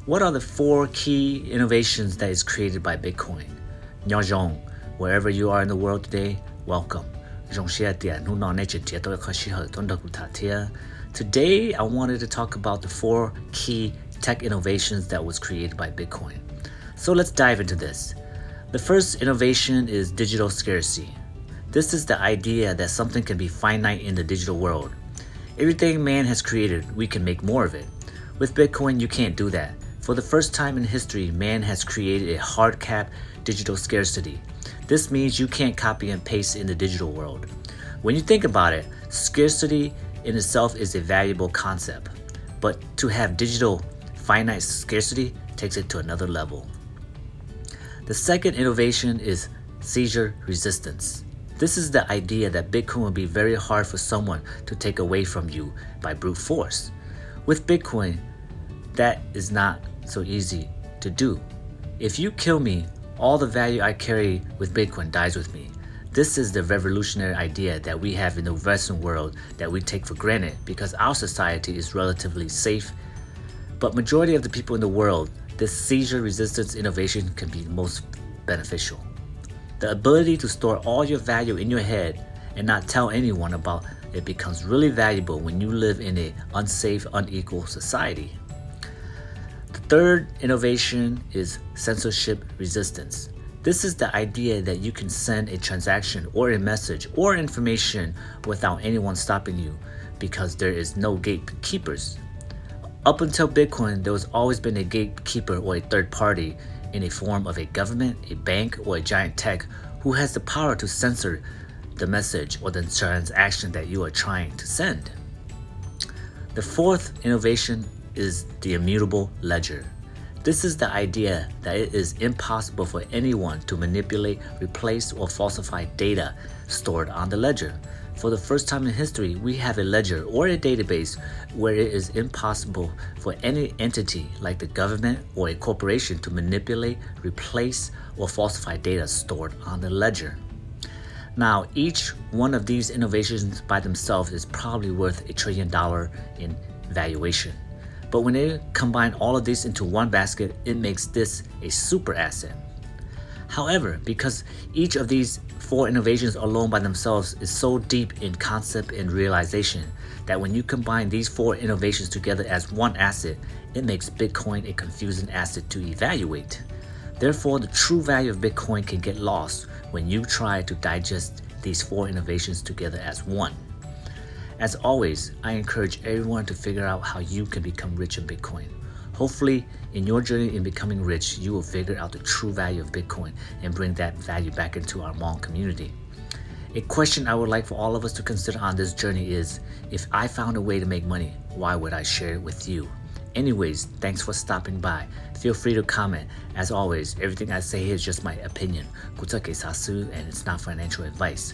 What are the 4 key innovations that is created by Bitcoin? Nyajong, wherever you are in the world today, welcome. Today, I wanted to talk about the 4 key tech innovations that was created by Bitcoin. So let's dive into this. The first innovation is digital scarcity. This is the idea that something can be finite in the digital world. Everything man has created, we can make more of it. With Bitcoin, you can't do that. For the first time in history, man has created a hard cap digital scarcity. This means you can't copy and paste in the digital world. When you think about it, scarcity in itself is a valuable concept, but to have digital finite scarcity takes it to another level. The second innovation is seizure resistance. This is the idea that Bitcoin will be very hard for someone to take away from you by brute force. With Bitcoin, that is not so easy to do. If you kill me, all the value I carry with Bitcoin dies with me. This is the revolutionary idea that we have in the Western world that we take for granted because our society is relatively safe. But majority of the people in the world, this seizure resistance innovation can be most beneficial. The ability to store all your value in your head and not tell anyone about it becomes really valuable when you live in an unsafe, unequal society. The third innovation is censorship resistance. This is the idea that you can send a transaction or a message or information without anyone stopping you because there is no gatekeepers. Up until Bitcoin, there was always been a gatekeeper or a third party in a form of a government, a bank, or a giant tech who has the power to censor the message or the transaction that you are trying to send. The fourth innovation is the immutable ledger. This is the idea that it is impossible for anyone to manipulate, replace, or falsify data stored on the ledger. For the first time in history, we have a ledger or a database where it is impossible for any entity like the government or a corporation to manipulate, replace, or falsify data stored on the ledger. Now, each one of these innovations by themselves is probably worth $1 trillion in valuation. But when they combine all of these into one basket, it makes this a super asset. However, because each of these 4 innovations alone by themselves is so deep in concept and realization that when you combine these 4 innovations together as one asset, it makes Bitcoin a confusing asset to evaluate. Therefore, the true value of Bitcoin can get lost when you try to digest these 4 innovations together as one. As always, I encourage everyone to figure out how you can become rich in Bitcoin. Hopefully, in your journey in becoming rich, you will figure out the true value of Bitcoin and bring that value back into our Hmong community. A question I would like for all of us to consider on this journey is, if I found a way to make money, why would I share it with you? Anyways, thanks for stopping by. Feel free to comment. As always, everything I say here is just my opinion. And it's not financial advice.